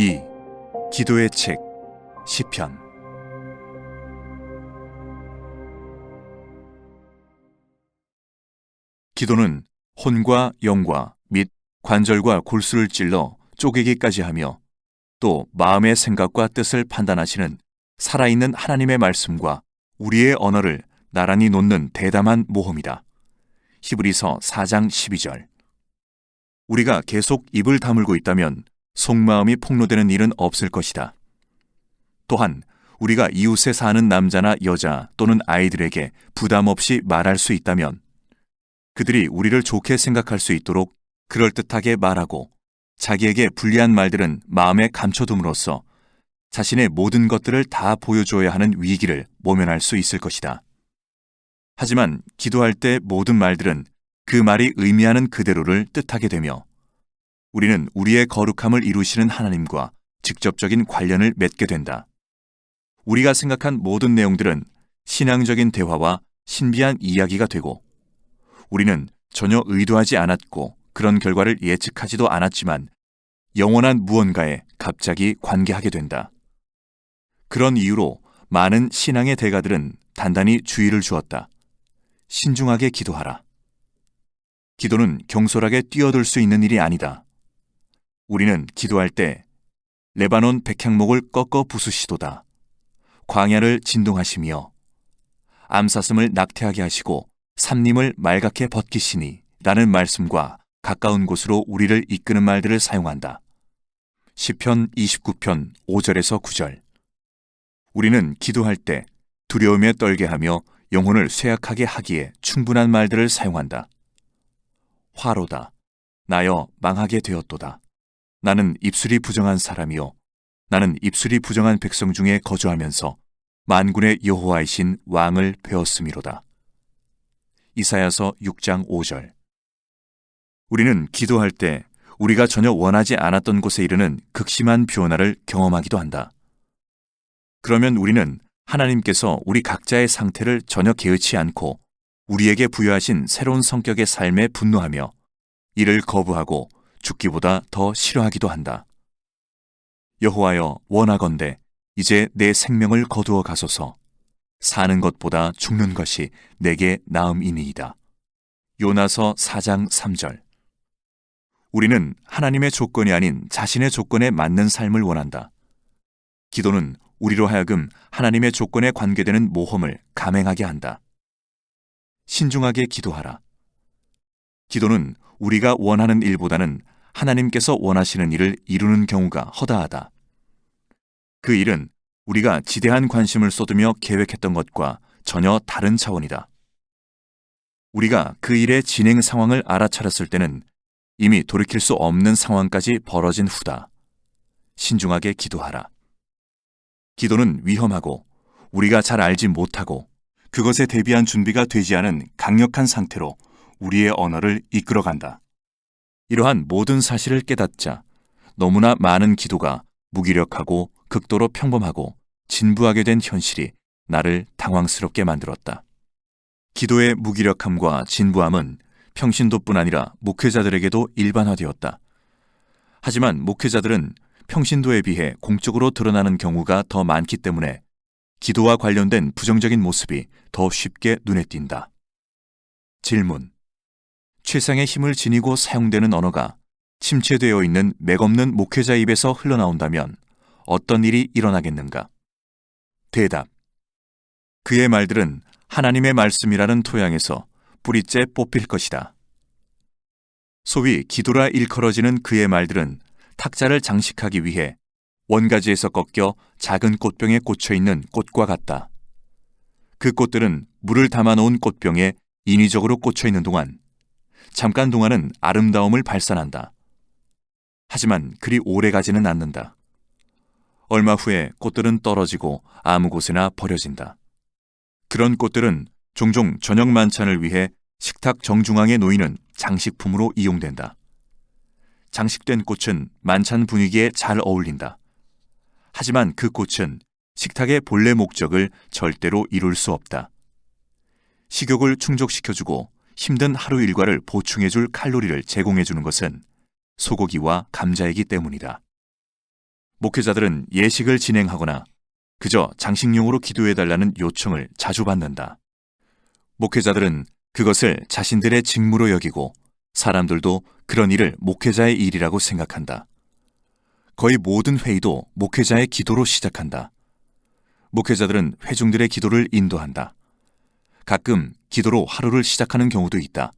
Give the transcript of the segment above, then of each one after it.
2. 기도의 책 시편. 기도는 혼과 영과 및 관절과 골수를 찔러 쪼개기까지 하며 또 마음의 생각과 뜻을 판단하시는 살아있는 하나님의 말씀과 우리의 언어를 나란히 놓는 대담한 모험이다. 히브리서 4장 12절. 우리가 계속 입을 다물고 있다면 속마음이 폭로되는 일은 없을 것이다. 또한 우리가 이웃에 사는 남자나 여자 또는 아이들에게 부담 없이 말할 수 있다면 그들이 우리를 좋게 생각할 수 있도록 그럴듯하게 말하고 자기에게 불리한 말들은 마음에 감춰둠으로써 자신의 모든 것들을 다 보여줘야 하는 위기를 모면할 수 있을 것이다. 하지만 기도할 때 모든 말들은 그 말이 의미하는 그대로를 뜻하게 되며 우리는 우리의 거룩함을 이루시는 하나님과 직접적인 관련을 맺게 된다. 우리가 생각한 모든 내용들은 신앙적인 대화와 신비한 이야기가 되고 우리는 전혀 의도하지 않았고 그런 결과를 예측하지도 않았지만 영원한 무언가에 갑자기 관계하게 된다. 그런 이유로 많은 신앙의 대가들은 단단히 주의를 주었다. 신중하게 기도하라. 기도는 경솔하게 뛰어들 수 있는 일이 아니다. 우리는 기도할 때 레바논 백향목을 꺾어 부수시도다. 광야를 진동하시며 암사슴을 낙태하게 하시고 삼림을 말갛게 벗기시니 라는 말씀과 가까운 곳으로 우리를 이끄는 말들을 사용한다. 시편 29편 5절에서 9절. 우리는 기도할 때 두려움에 떨게 하며 영혼을 쇠약하게 하기에 충분한 말들을 사용한다. 화로다. 나여 망하게 되었도다. 나는 입술이 부정한 사람이요 나는 입술이 부정한 백성 중에 거주하면서 만군의 여호와이신 왕을 배웠음이로다. 이사야서 6장 5절. 우리는 기도할 때 우리가 전혀 원하지 않았던 곳에 이르는 극심한 변화를 경험하기도 한다. 그러면 우리는 하나님께서 우리 각자의 상태를 전혀 개의치 않고 우리에게 부여하신 새로운 성격의 삶에 분노하며 이를 거부하고 죽기보다 더 싫어하기도 한다. 여호와여 원하건대 이제 내 생명을 거두어 가소서. 사는 것보다 죽는 것이 내게 나음이니이다. 요나서 4장 3절. 우리는 하나님의 조건이 아닌 자신의 조건에 맞는 삶을 원한다. 기도는 우리로 하여금 하나님의 조건에 관계되는 모험을 감행하게 한다. 신중하게 기도하라. 기도는 우리가 원하는 일보다는 하나님께서 원하시는 일을 이루는 경우가 허다하다. 그 일은 우리가 지대한 관심을 쏟으며 계획했던 것과 전혀 다른 차원이다. 우리가 그 일의 진행 상황을 알아차렸을 때는 이미 돌이킬 수 없는 상황까지 벌어진 후다. 신중하게 기도하라. 기도는 위험하고 우리가 잘 알지 못하고 그것에 대비한 준비가 되지 않은 강력한 상태로 우리의 언어를 이끌어간다. 이러한 모든 사실을 깨닫자 너무나 많은 기도가 무기력하고 극도로 평범하고 진부하게 된 현실이 나를 당황스럽게 만들었다. 기도의 무기력함과 진부함은 평신도뿐 아니라 목회자들에게도 일반화되었다. 하지만 목회자들은 평신도에 비해 공적으로 드러나는 경우가 더 많기 때문에 기도와 관련된 부정적인 모습이 더 쉽게 눈에 띈다. 질문. 최상의 힘을 지니고 사용되는 언어가 침체되어 있는 맥없는 목회자 입에서 흘러나온다면 어떤 일이 일어나겠는가? 대답. 그의 말들은 하나님의 말씀이라는 토양에서 뿌리째 뽑힐 것이다. 소위 기도라 일컬어지는 그의 말들은 탁자를 장식하기 위해 원가지에서 꺾여 작은 꽃병에 꽂혀 있는 꽃과 같다. 그 꽃들은 물을 담아놓은 꽃병에 인위적으로 꽂혀 있는 동안 잠깐 동안은 아름다움을 발산한다. 하지만 그리 오래 가지는 않는다. 얼마 후에 꽃들은 떨어지고 아무 곳에나 버려진다. 그런 꽃들은 종종 저녁 만찬을 위해 식탁 정중앙에 놓이는 장식품으로 이용된다. 장식된 꽃은 만찬 분위기에 잘 어울린다. 하지만 그 꽃은 식탁의 본래 목적을 절대로 이룰 수 없다. 식욕을 충족시켜주고 힘든 하루 일과를 보충해줄 칼로리를 제공해주는 것은 소고기와 감자이기 때문이다. 목회자들은 예식을 진행하거나 그저 장식용으로 기도해달라는 요청을 자주 받는다. 목회자들은 그것을 자신들의 직무로 여기고 사람들도 그런 일을 목회자의 일이라고 생각한다. 거의 모든 회의도 목회자의 기도로 시작한다. 목회자들은 회중들의 기도를 인도한다. 가끔 기도로 하루를 시작하는 경우도 있다.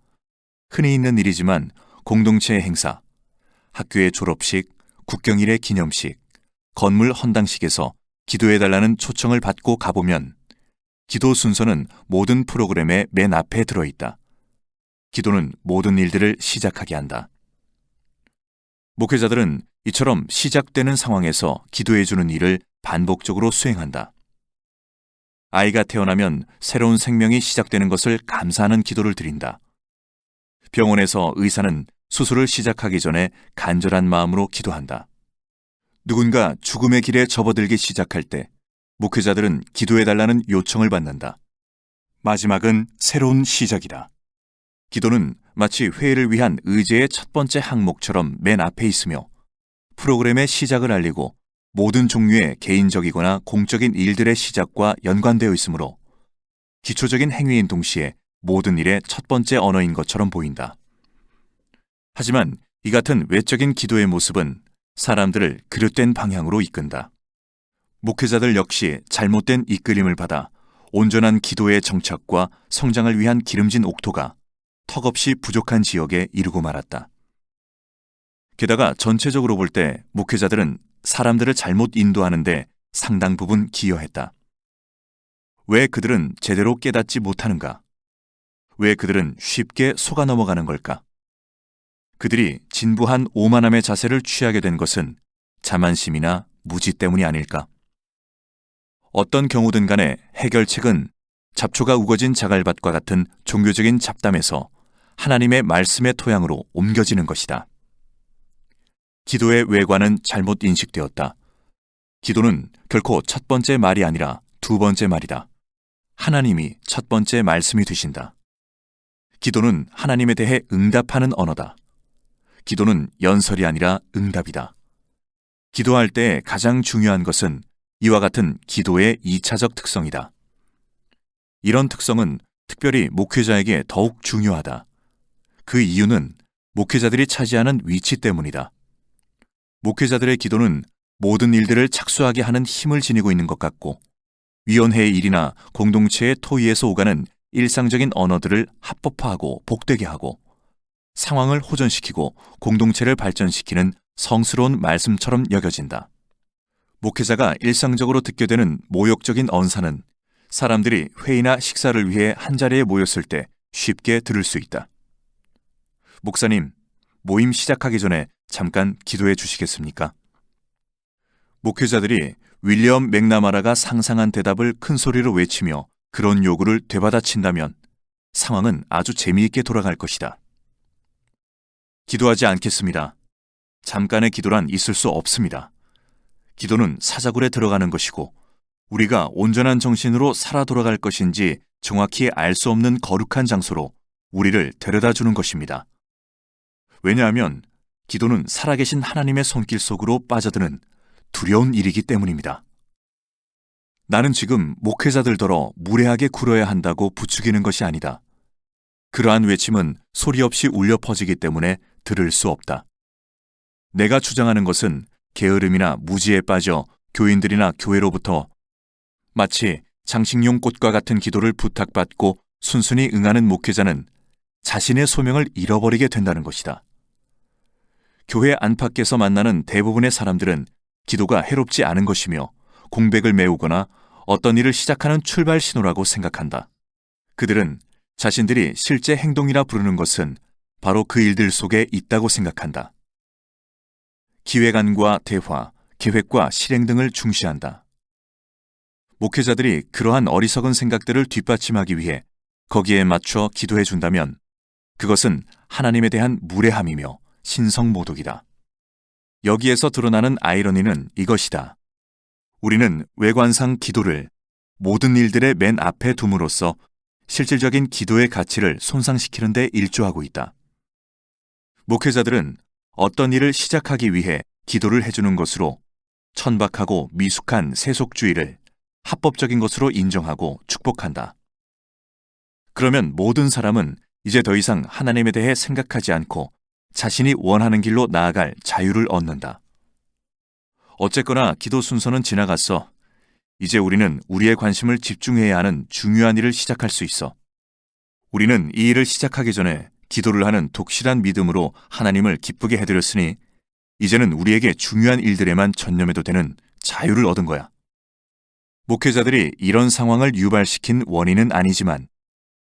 흔히 있는 일이지만 공동체의 행사, 학교의 졸업식, 국경일의 기념식, 건물 헌당식에서 기도해달라는 초청을 받고 가보면 기도 순서는 모든 프로그램의 맨 앞에 들어있다. 기도는 모든 일들을 시작하게 한다. 목회자들은 이처럼 시작되는 상황에서 기도해주는 일을 반복적으로 수행한다. 아이가 태어나면 새로운 생명이 시작되는 것을 감사하는 기도를 드린다. 병원에서 의사는 수술을 시작하기 전에 간절한 마음으로 기도한다. 누군가 죽음의 길에 접어들기 시작할 때 목회자들은 기도해달라는 요청을 받는다. 마지막은 새로운 시작이다. 기도는 마치 회의를 위한 의제의 첫 번째 항목처럼 맨 앞에 있으며 프로그램의 시작을 알리고 모든 종류의 개인적이거나 공적인 일들의 시작과 연관되어 있으므로 기초적인 행위인 동시에 모든 일의 첫 번째 언어인 것처럼 보인다. 하지만 이 같은 외적인 기도의 모습은 사람들을 그릇된 방향으로 이끈다. 목회자들 역시 잘못된 이끌림을 받아 온전한 기도의 정착과 성장을 위한 기름진 옥토가 턱없이 부족한 지역에 이르고 말았다. 게다가 전체적으로 볼 때 목회자들은 사람들을 잘못 인도하는데 상당 부분 기여했다. 왜 그들은 제대로 깨닫지 못하는가? 왜 그들은 쉽게 속아 넘어가는 걸까? 그들이 진부한 오만함의 자세를 취하게 된 것은 자만심이나 무지 때문이 아닐까? 어떤 경우든 간에 해결책은 잡초가 우거진 자갈밭과 같은 종교적인 잡담에서 하나님의 말씀의 토양으로 옮겨지는 것이다. 기도의 외관은 잘못 인식되었다. 기도는 결코 첫 번째 말이 아니라 두 번째 말이다. 하나님이 첫 번째 말씀이 되신다. 기도는 하나님에 대해 응답하는 언어다. 기도는 연설이 아니라 응답이다. 기도할 때 가장 중요한 것은 이와 같은 기도의 2차적 특성이다. 이런 특성은 특별히 목회자에게 더욱 중요하다. 그 이유는 목회자들이 차지하는 위치 때문이다. 목회자들의 기도는 모든 일들을 착수하게 하는 힘을 지니고 있는 것 같고 위원회의 일이나 공동체의 토의에서 오가는 일상적인 언어들을 합법화하고 복되게 하고 상황을 호전시키고 공동체를 발전시키는 성스러운 말씀처럼 여겨진다. 목회자가 일상적으로 듣게 되는 모욕적인 언사는 사람들이 회의나 식사를 위해 한자리에 모였을 때 쉽게 들을 수 있다. 목사님, 모임 시작하기 전에 잠깐 기도해 주시겠습니까? 목회자들이 윌리엄 맥나마라가 상상한 대답을 큰 소리로 외치며 그런 요구를 되받아친다면 상황은 아주 재미있게 돌아갈 것이다. 기도하지 않겠습니다. 잠깐의 기도란 있을 수 없습니다. 기도는 사자굴에 들어가는 것이고 우리가 온전한 정신으로 살아 돌아갈 것인지 정확히 알 수 없는 거룩한 장소로 우리를 데려다 주는 것입니다. 왜냐하면 기도는 살아계신 하나님의 손길 속으로 빠져드는 두려운 일이기 때문입니다. 나는 지금 목회자들더러 무례하게 굴어야 한다고 부추기는 것이 아니다. 그러한 외침은 소리 없이 울려 퍼지기 때문에 들을 수 없다. 내가 주장하는 것은 게으름이나 무지에 빠져 교인들이나 교회로부터 마치 장식용 꽃과 같은 기도를 부탁받고 순순히 응하는 목회자는 자신의 소명을 잃어버리게 된다는 것이다. 교회 안팎에서 만나는 대부분의 사람들은 기도가 해롭지 않은 것이며 공백을 메우거나 어떤 일을 시작하는 출발 신호라고 생각한다. 그들은 자신들이 실제 행동이라 부르는 것은 바로 그 일들 속에 있다고 생각한다. 기획안과 대화, 계획과 실행 등을 중시한다. 목회자들이 그러한 어리석은 생각들을 뒷받침하기 위해 거기에 맞춰 기도해 준다면 그것은 하나님에 대한 무례함이며 신성모독이다. 여기에서 드러나는 아이러니는 이것이다. 우리는 외관상 기도를 모든 일들의 맨 앞에 둠으로써 실질적인 기도의 가치를 손상시키는 데 일조하고 있다. 목회자들은 어떤 일을 시작하기 위해 기도를 해주는 것으로 천박하고 미숙한 세속주의를 합법적인 것으로 인정하고 축복한다. 그러면 모든 사람은 이제 더 이상 하나님에 대해 생각하지 않고 자신이 원하는 길로 나아갈 자유를 얻는다. 어쨌거나 기도 순서는 지나갔어. 이제 우리는 우리의 관심을 집중해야 하는 중요한 일을 시작할 수 있어. 우리는 이 일을 시작하기 전에 기도를 하는 독실한 믿음으로 하나님을 기쁘게 해드렸으니 이제는 우리에게 중요한 일들에만 전념해도 되는 자유를 얻은 거야. 목회자들이 이런 상황을 유발시킨 원인은 아니지만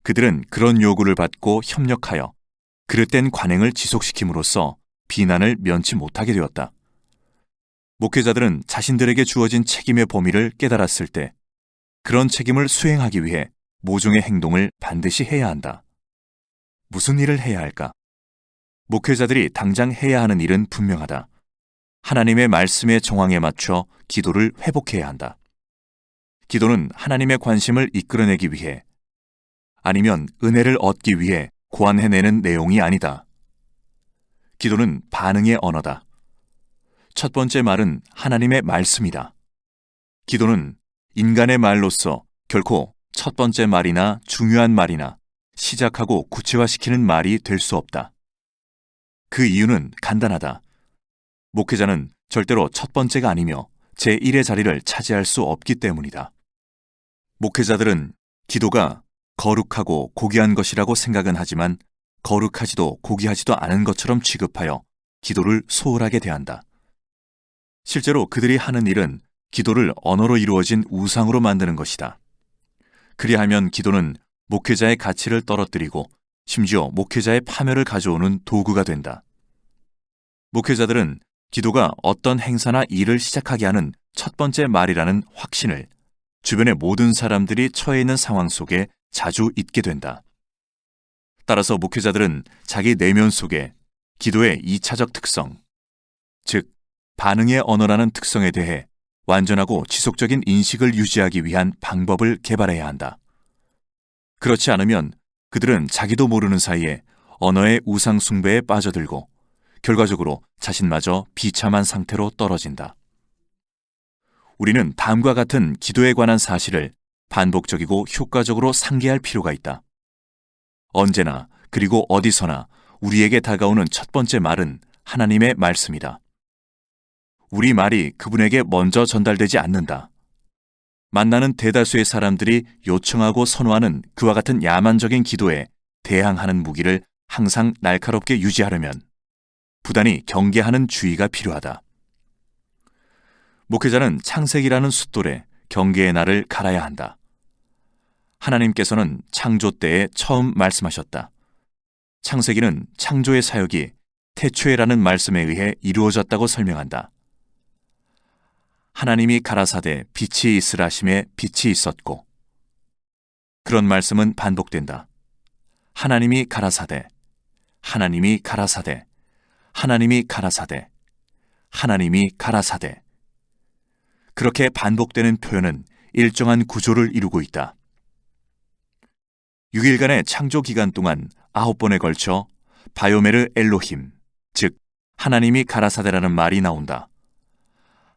그들은 그런 요구를 받고 협력하여 그릇된 관행을 지속시킴으로써 비난을 면치 못하게 되었다. 목회자들은 자신들에게 주어진 책임의 범위를 깨달았을 때 그런 책임을 수행하기 위해 모종의 행동을 반드시 해야 한다. 무슨 일을 해야 할까? 목회자들이 당장 해야 하는 일은 분명하다. 하나님의 말씀의 정황에 맞춰 기도를 회복해야 한다. 기도는 하나님의 관심을 이끌어내기 위해 아니면 은혜를 얻기 위해 고안해내는 내용이 아니다. 기도는 반응의 언어다. 첫 번째 말은 하나님의 말씀이다. 기도는 인간의 말로서 결코 첫 번째 말이나 중요한 말이나 시작하고 구체화시키는 말이 될 수 없다. 그 이유는 간단하다. 목회자는 절대로 첫 번째가 아니며 제1의 자리를 차지할 수 없기 때문이다. 목회자들은 기도가 거룩하고 고귀한 것이라고 생각은 하지만 거룩하지도 고귀하지도 않은 것처럼 취급하여 기도를 소홀하게 대한다. 실제로 그들이 하는 일은 기도를 언어로 이루어진 우상으로 만드는 것이다. 그리하면 기도는 목회자의 가치를 떨어뜨리고 심지어 목회자의 파멸을 가져오는 도구가 된다. 목회자들은 기도가 어떤 행사나 일을 시작하게 하는 첫 번째 말이라는 확신을 주변의 모든 사람들이 처해 있는 상황 속에 자주 잊게 된다. 따라서 목회자들은 자기 내면 속에 기도의 2차적 특성, 즉 반응의 언어라는 특성에 대해 완전하고 지속적인 인식을 유지하기 위한 방법을 개발해야 한다. 그렇지 않으면 그들은 자기도 모르는 사이에 언어의 우상 숭배에 빠져들고 결과적으로 자신마저 비참한 상태로 떨어진다. 우리는 다음과 같은 기도에 관한 사실을 반복적이고 효과적으로 상기할 필요가 있다. 언제나 그리고 어디서나 우리에게 다가오는 첫 번째 말은 하나님의 말씀이다. 우리 말이 그분에게 먼저 전달되지 않는다. 만나는 대다수의 사람들이 요청하고 선호하는 그와 같은 야만적인 기도에 대항하는 무기를 항상 날카롭게 유지하려면 부단히 경계하는 주의가 필요하다. 목회자는 창세기라는 숫돌에 경계의 날을 갈아야 한다. 하나님께서는 창조 때에 처음 말씀하셨다. 창세기는 창조의 사역이 태초에라는 말씀에 의해 이루어졌다고 설명한다. 하나님이 가라사대 빛이 있으라 하심에 빛이 있었고, 그런 말씀은 반복된다. 하나님이 가라사대, 하나님이 가라사대, 하나님이 가라사대, 하나님이 가라사대. 그렇게 반복되는 표현은 일정한 구조를 이루고 있다. 6일간의 창조 기간 동안 9번에 걸쳐 바요메르 엘로힘, 즉 하나님이 가라사대라는 말이 나온다.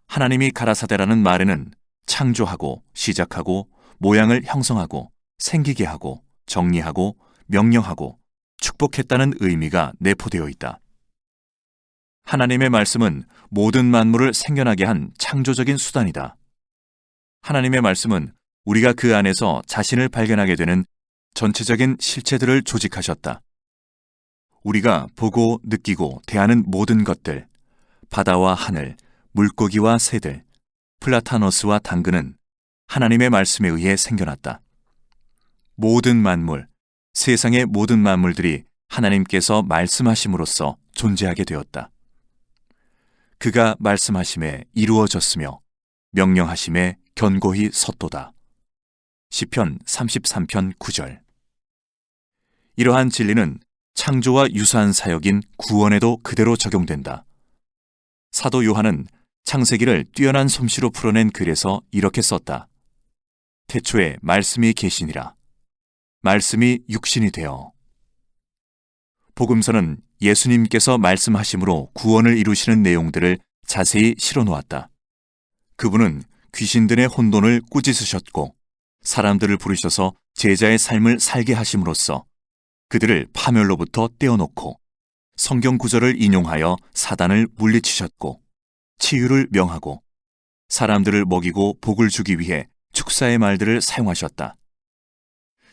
하나님이 가라사대라는 말에는 창조하고 시작하고 모양을 형성하고 생기게 하고 정리하고 명령하고 축복했다는 의미가 내포되어 있다. 하나님의 말씀은 모든 만물을 생겨나게 한 창조적인 수단이다. 하나님의 말씀은 우리가 그 안에서 자신을 발견하게 되는 전체적인 실체들을 조직하셨다. 우리가 보고 느끼고 대하는 모든 것들, 바다와 하늘, 물고기와 새들, 플라타너스와 당근은 하나님의 말씀에 의해 생겨났다. 모든 만물, 세상의 모든 만물들이 하나님께서 말씀하심으로써 존재하게 되었다. 그가 말씀하심에 이루어졌으며 명령하심에 견고히 섰도다. 시편 33편 9절. 이러한 진리는 창조와 유사한 사역인 구원에도 그대로 적용된다. 사도 요한은 창세기를 뛰어난 솜씨로 풀어낸 글에서 이렇게 썼다. 태초에 말씀이 계시니라. 말씀이 육신이 되어. 복음서는 예수님께서 말씀하심으로 구원을 이루시는 내용들을 자세히 실어놓았다. 그분은 귀신들의 혼돈을 꾸짖으셨고 사람들을 부르셔서 제자의 삶을 살게 하심으로써 그들을 파멸로부터 떼어놓고 성경 구절을 인용하여 사단을 물리치셨고 치유를 명하고 사람들을 먹이고 복을 주기 위해 축사의 말들을 사용하셨다.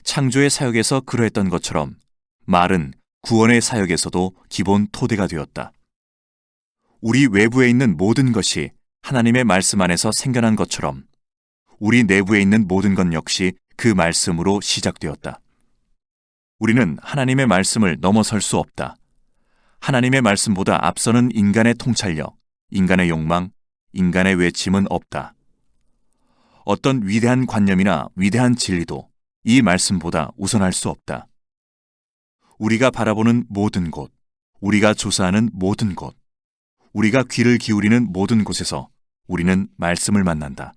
창조의 사역에서 그러했던 것처럼 말은 구원의 사역에서도 기본 토대가 되었다. 우리 외부에 있는 모든 것이 하나님의 말씀 안에서 생겨난 것처럼 우리 내부에 있는 모든 것 역시 그 말씀으로 시작되었다. 우리는 하나님의 말씀을 넘어설 수 없다. 하나님의 말씀보다 앞서는 인간의 통찰력, 인간의 욕망, 인간의 외침은 없다. 어떤 위대한 관념이나 위대한 진리도 이 말씀보다 우선할 수 없다. 우리가 바라보는 모든 곳, 우리가 조사하는 모든 곳, 우리가 귀를 기울이는 모든 곳에서 우리는 말씀을 만난다.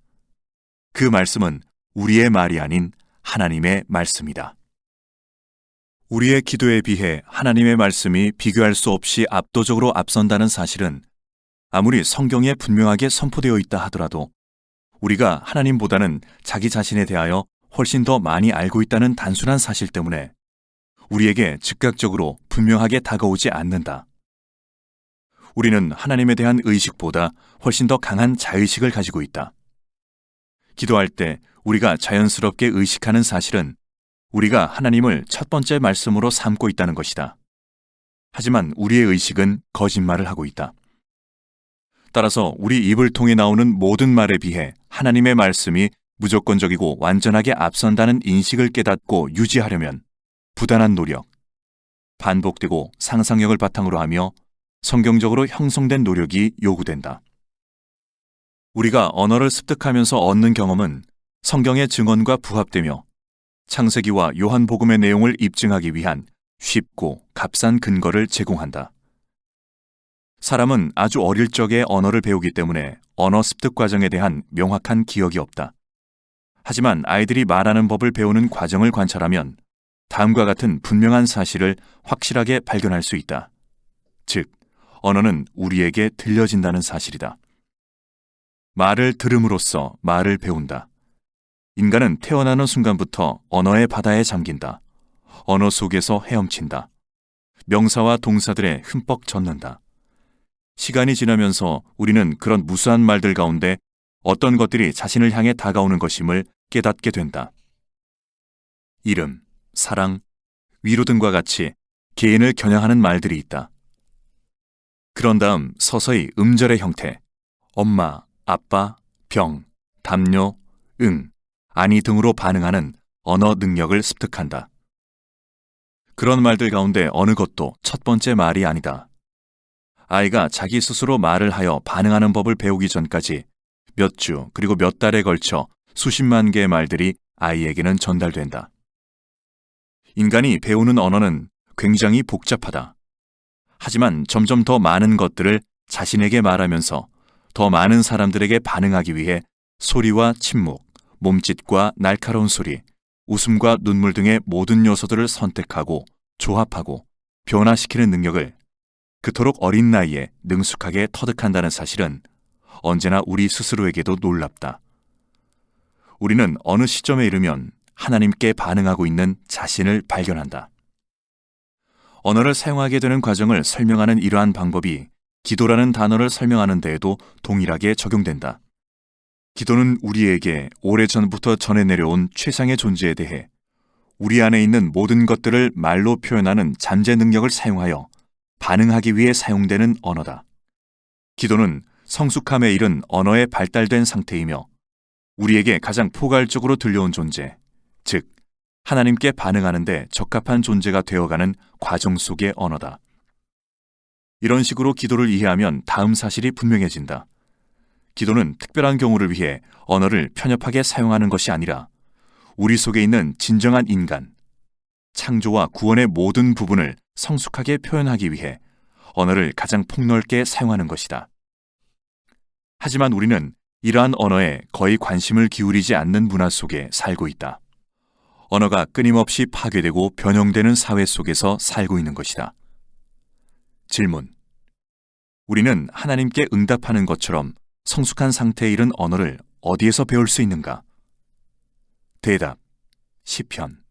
그 말씀은 우리의 말이 아닌 하나님의 말씀이다. 우리의 기도에 비해 하나님의 말씀이 비교할 수 없이 압도적으로 앞선다는 사실은 아무리 성경에 분명하게 선포되어 있다 하더라도 우리가 하나님보다는 자기 자신에 대하여 훨씬 더 많이 알고 있다는 단순한 사실 때문에 우리에게 즉각적으로 분명하게 다가오지 않는다. 우리는 하나님에 대한 의식보다 훨씬 더 강한 자의식을 가지고 있다. 기도할 때 우리가 자연스럽게 의식하는 사실은 우리가 하나님을 첫 번째 말씀으로 삼고 있다는 것이다. 하지만 우리의 의식은 거짓말을 하고 있다. 따라서 우리 입을 통해 나오는 모든 말에 비해 하나님의 말씀이 무조건적이고 완전하게 앞선다는 인식을 깨닫고 유지하려면 부단한 노력, 반복되고 상상력을 바탕으로 하며 성경적으로 형성된 노력이 요구된다. 우리가 언어를 습득하면서 얻는 경험은 성경의 증언과 부합되며 창세기와 요한복음의 내용을 입증하기 위한 쉽고 값싼 근거를 제공한다. 사람은 아주 어릴 적에 언어를 배우기 때문에 언어 습득 과정에 대한 명확한 기억이 없다. 하지만 아이들이 말하는 법을 배우는 과정을 관찰하면 다음과 같은 분명한 사실을 확실하게 발견할 수 있다. 즉, 언어는 우리에게 들려진다는 사실이다. 말을 들음으로써 말을 배운다. 인간은 태어나는 순간부터 언어의 바다에 잠긴다. 언어 속에서 헤엄친다. 명사와 동사들에 흠뻑 젖는다. 시간이 지나면서 우리는 그런 무수한 말들 가운데 어떤 것들이 자신을 향해 다가오는 것임을 깨닫게 된다. 이름, 사랑, 위로 등과 같이 개인을 겨냥하는 말들이 있다. 그런 다음 서서히 음절의 형태, 엄마, 아빠, 병, 담요, 응, 아니 등으로 반응하는 언어 능력을 습득한다. 그런 말들 가운데 어느 것도 첫 번째 말이 아니다. 아이가 자기 스스로 말을 하여 반응하는 법을 배우기 전까지 몇 주 그리고 몇 달에 걸쳐 수십만 개의 말들이 아이에게는 전달된다. 인간이 배우는 언어는 굉장히 복잡하다. 하지만 점점 더 많은 것들을 자신에게 말하면서 더 많은 사람들에게 반응하기 위해 소리와 침묵, 몸짓과 날카로운 소리, 웃음과 눈물 등의 모든 요소들을 선택하고 조합하고 변화시키는 능력을 그토록 어린 나이에 능숙하게 터득한다는 사실은 언제나 우리 스스로에게도 놀랍다. 우리는 어느 시점에 이르면 하나님께 반응하고 있는 자신을 발견한다. 언어를 사용하게 되는 과정을 설명하는 이러한 방법이 기도라는 단어를 설명하는 데에도 동일하게 적용된다. 기도는 우리에게 오래전부터 전해 내려온 최상의 존재에 대해 우리 안에 있는 모든 것들을 말로 표현하는 잠재 능력을 사용하여 반응하기 위해 사용되는 언어다. 기도는 성숙함에 이른 언어에 발달된 상태이며 우리에게 가장 포괄적으로 들려온 존재, 즉 하나님께 반응하는 데 적합한 존재가 되어가는 과정 속의 언어다. 이런 식으로 기도를 이해하면 다음 사실이 분명해진다. 기도는 특별한 경우를 위해 언어를 편협하게 사용하는 것이 아니라 우리 속에 있는 진정한 인간, 창조와 구원의 모든 부분을 성숙하게 표현하기 위해 언어를 가장 폭넓게 사용하는 것이다. 하지만 우리는 이러한 언어에 거의 관심을 기울이지 않는 문화 속에 살고 있다. 언어가 끊임없이 파괴되고 변형되는 사회 속에서 살고 있는 것이다. 질문. 우리는 하나님께 응답하는 것처럼 성숙한 상태에 이른 언어를 어디에서 배울 수 있는가? 대답: 시편.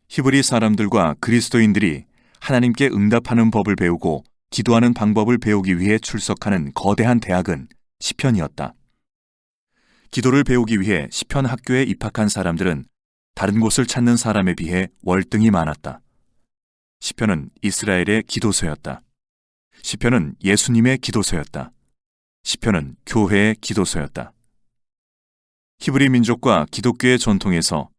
히브리 사람들과 그리스도인들이 하나님께 응답하는 법을 배우고 기도하는 방법을 배우기 위해 출석하는 거대한 대학은 시편이었다. 기도를 배우기 위해 시편 학교에 입학한 사람들은 다른 곳을 찾는 사람에 비해 월등히 많았다. 시편은 이스라엘의 기도소였다. 시편은 예수님의 기도소였다. 시편은 교회의 기도소였다. 히브리 민족과 기독교의 전통에서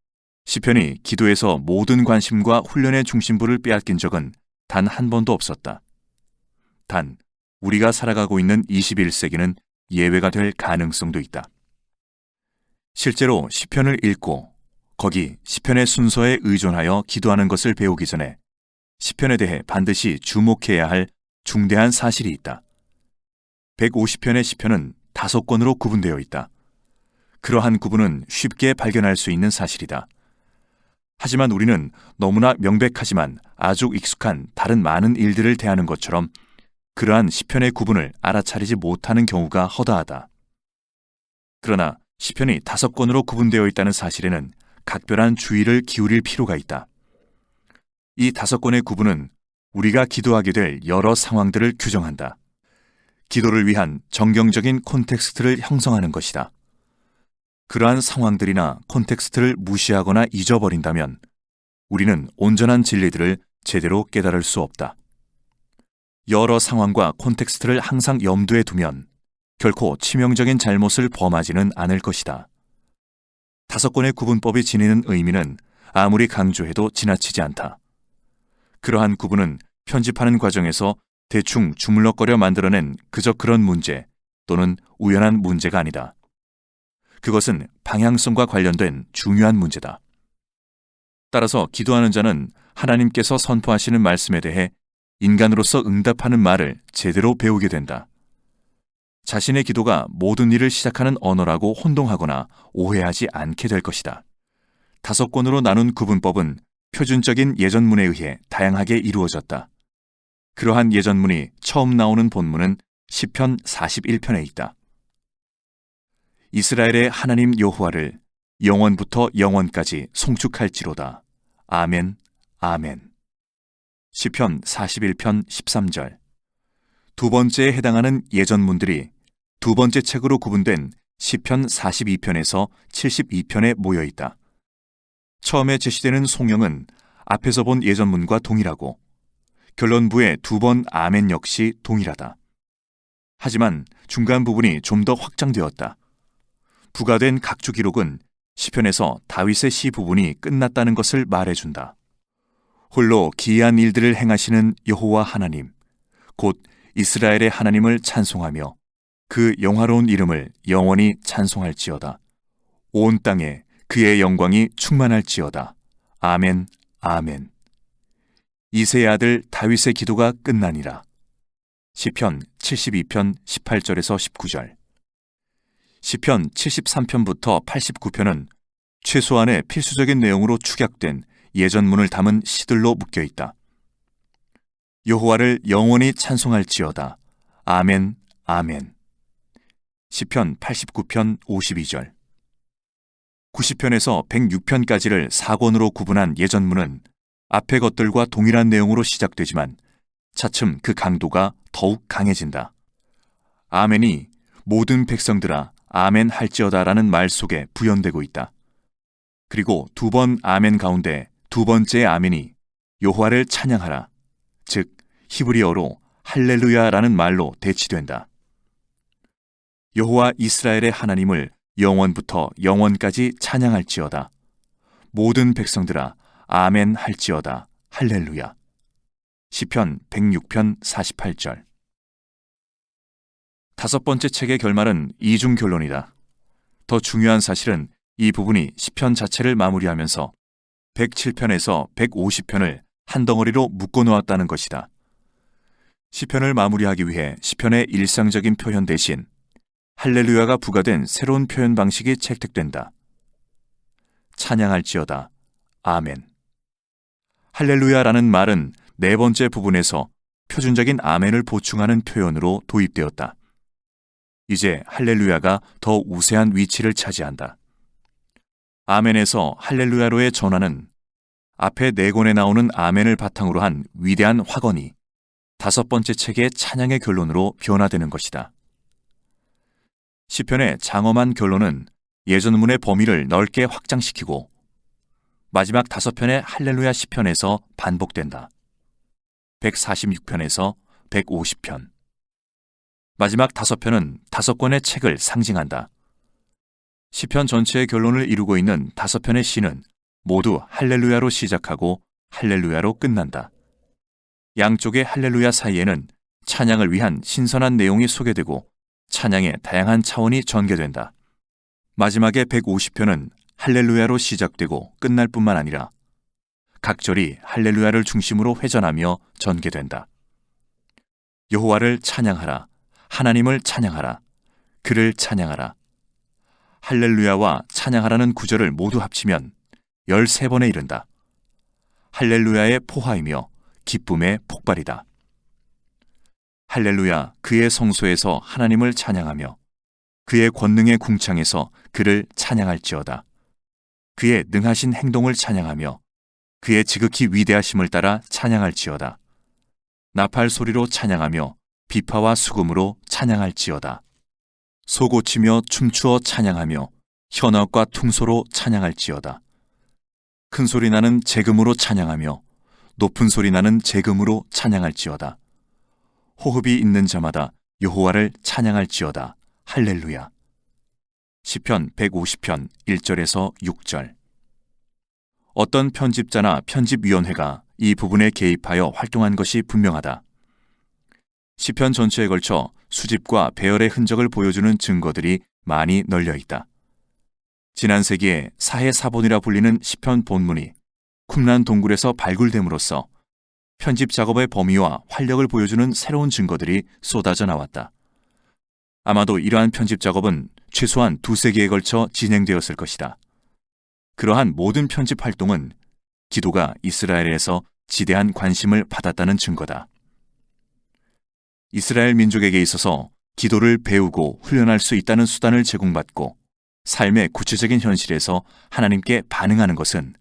시편이 기도에서 모든 관심과 훈련의 중심부를 빼앗긴 적은 단 한 번도 없었다. 단, 우리가 살아가고 있는 21세기는 예외가 될 가능성도 있다. 실제로 시편을 읽고 거기 시편의 순서에 의존하여 기도하는 것을 배우기 전에 시편에 대해 반드시 주목해야 할 중대한 사실이 있다. 150편의 시편은 5권으로 구분되어 있다. 그러한 구분은 쉽게 발견할 수 있는 사실이다. 하지만 우리는 너무나 명백하지만 아주 익숙한 다른 많은 일들을 대하는 것처럼 그러한 시편의 구분을 알아차리지 못하는 경우가 허다하다. 그러나 시편이 5권으로 구분되어 있다는 사실에는 각별한 주의를 기울일 필요가 있다. 이 5권의 구분은 우리가 기도하게 될 여러 상황들을 규정한다. 기도를 위한 정경적인 콘텍스트를 형성하는 것이다. 그러한 상황들이나 콘텍스트를 무시하거나 잊어버린다면 우리는 온전한 진리들을 제대로 깨달을 수 없다. 여러 상황과 콘텍스트를 항상 염두에 두면 결코 치명적인 잘못을 범하지는 않을 것이다. 5권의 구분법이 지니는 의미는 아무리 강조해도 지나치지 않다. 그러한 구분은 편집하는 과정에서 대충 주물럭거려 만들어낸 그저 그런 문제 또는 우연한 문제가 아니다. 그것은 방향성과 관련된 중요한 문제다. 따라서 기도하는 자는 하나님께서 선포하시는 말씀에 대해 인간으로서 응답하는 말을 제대로 배우게 된다. 자신의 기도가 모든 일을 시작하는 언어라고 혼동하거나 오해하지 않게 될 것이다. 5권으로 나눈 구분법은 표준적인 예전문에 의해 다양하게 이루어졌다. 그러한 예전문이 처음 나오는 본문은 시편 41편에 있다. 이스라엘의 하나님 여호와를 영원부터 영원까지 송축할지로다. 아멘, 아멘. 시편 41편 13절. 두 번째에 해당하는 예전문들이 두 번째 책으로 구분된 시편 42편에서 72편에 모여 있다. 처음에 제시되는 송영은 앞에서 본 예전문과 동일하고 결론부의 2번 아멘 역시 동일하다. 하지만 중간 부분이 좀 더 확장되었다. 부가된 각주 기록은 시편에서 다윗의 시 부분이 끝났다는 것을 말해준다. 홀로 기이한 일들을 행하시는 여호와 하나님, 곧 이스라엘의 하나님을 찬송하며 그 영화로운 이름을 영원히 찬송할지어다. 온 땅에 그의 영광이 충만할지어다. 아멘, 아멘. 이새의 아들 다윗의 기도가 끝나니라. 시편 72편 18절에서 19절. 시편 73편부터 89편은 최소한의 필수적인 내용으로 축약된 예전문을 담은 시들로 묶여 있다. 여호와를 영원히 찬송할지어다. 아멘, 아멘. 시편 89편 52절. 90편에서 106편까지를 4권으로 구분한 예전문은 앞의 것들과 동일한 내용으로 시작되지만 차츰 그 강도가 더욱 강해진다. 아멘이 모든 백성들아 아멘 할지어다라는 말 속에 부연되고 있다. 그리고 2번 아멘 가운데 두 번째 아멘이 여호와를 찬양하라, 즉 히브리어로 할렐루야라는 말로 대치된다. 여호와 이스라엘의 하나님을 영원부터 영원까지 찬양할지어다. 모든 백성들아 아멘 할지어다. 할렐루야. 시편 106편 48절. 5번째 책의 결말은 이중 결론이다. 더 중요한 사실은 이 부분이 시편 자체를 마무리하면서 107편에서 150편을 한 덩어리로 묶어 놓았다는 것이다. 시편을 마무리하기 위해 시편의 일상적인 표현 대신 할렐루야가 부과된 새로운 표현 방식이 채택된다. 찬양할지어다. 아멘. 할렐루야라는 말은 4번째 부분에서 표준적인 아멘을 보충하는 표현으로 도입되었다. 이제 할렐루야가 더 우세한 위치를 차지한다. 아멘에서 할렐루야로의 전환은 앞에 4권에 나오는 아멘을 바탕으로 한 위대한 확언이 5번째 책의 찬양의 결론으로 변화되는 것이다. 시편의 장엄한 결론은 예전문의 범위를 넓게 확장시키고 마지막 5편의 할렐루야 시편에서 반복된다. 146편에서 150편. 마지막 5편은 5권의 책을 상징한다. 시편 전체의 결론을 이루고 있는 5편의 시는 모두 할렐루야로 시작하고 할렐루야로 끝난다. 양쪽의 할렐루야 사이에는 찬양을 위한 신선한 내용이 소개되고 찬양의 다양한 차원이 전개된다. 마지막의 150편은 할렐루야로 시작되고 끝날 뿐만 아니라 각절이 할렐루야를 중심으로 회전하며 전개된다. 여호와를 찬양하라, 하나님을 찬양하라, 그를 찬양하라. 할렐루야와 찬양하라는 구절을 모두 합치면 13번에 이른다. 할렐루야의 포화이며 기쁨의 폭발이다. 할렐루야, 그의 성소에서 하나님을 찬양하며 그의 권능의 궁창에서 그를 찬양할지어다. 그의 능하신 행동을 찬양하며 그의 지극히 위대하심을 따라 찬양할지어다. 나팔 소리로 찬양하며 비파와 수금으로 찬양할지어다. 소고치며 춤추어 찬양하며 현악과 퉁소로 찬양할지어다. 큰 소리 나는 재금으로 찬양하며 높은 소리 나는 재금으로 찬양할지어다. 호흡이 있는 자마다 여호와를 찬양할지어다. 할렐루야. 시편 150편 1절에서 6절. 어떤 편집자나 편집위원회가 이 부분에 개입하여 활동한 것이 분명하다. 시편 전체에 걸쳐 수집과 배열의 흔적을 보여주는 증거들이 많이 널려 있다. 지난 세기에 사해사본이라 불리는 시편 본문이 쿰란 동굴에서 발굴됨으로써 편집 작업의 범위와 활력을 보여주는 새로운 증거들이 쏟아져 나왔다. 아마도 이러한 편집 작업은 최소한 2세기에 걸쳐 진행되었을 것이다. 그러한 모든 편집 활동은 기도가 이스라엘에서 지대한 관심을 받았다는 증거다. 이스라엘 민족에게 있어서 기도를 배우고 훈련할 수 있다는 수단을 제공받고 삶의 구체적인 현실에서 하나님께 반응하는 것은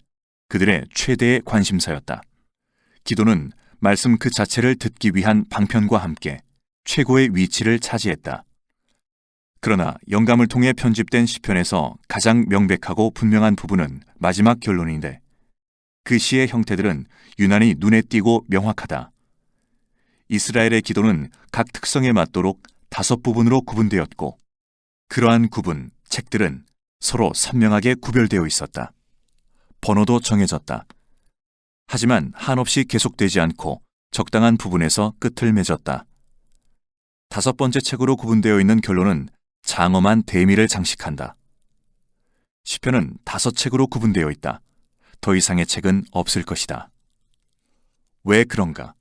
그들의 최대의 관심사였다. 기도는 말씀 그 자체를 듣기 위한 방편과 함께 최고의 위치를 차지했다. 그러나 영감을 통해 편집된 시편에서 가장 명백하고 분명한 부분은 마지막 결론인데 그 시의 형태들은 유난히 눈에 띄고 명확하다. 이스라엘의 기도는 각 특성에 맞도록 5부분으로 구분되었고 그러한 구분, 책들은 서로 선명하게 구별되어 있었다. 번호도 정해졌다. 하지만 한없이 계속되지 않고 적당한 부분에서 끝을 맺었다. 5번째 책으로 구분되어 있는 결론은 장엄한 대미를 장식한다. 시편은 5책으로 구분되어 있다. 더 이상의 책은 없을 것이다. 왜 그런가?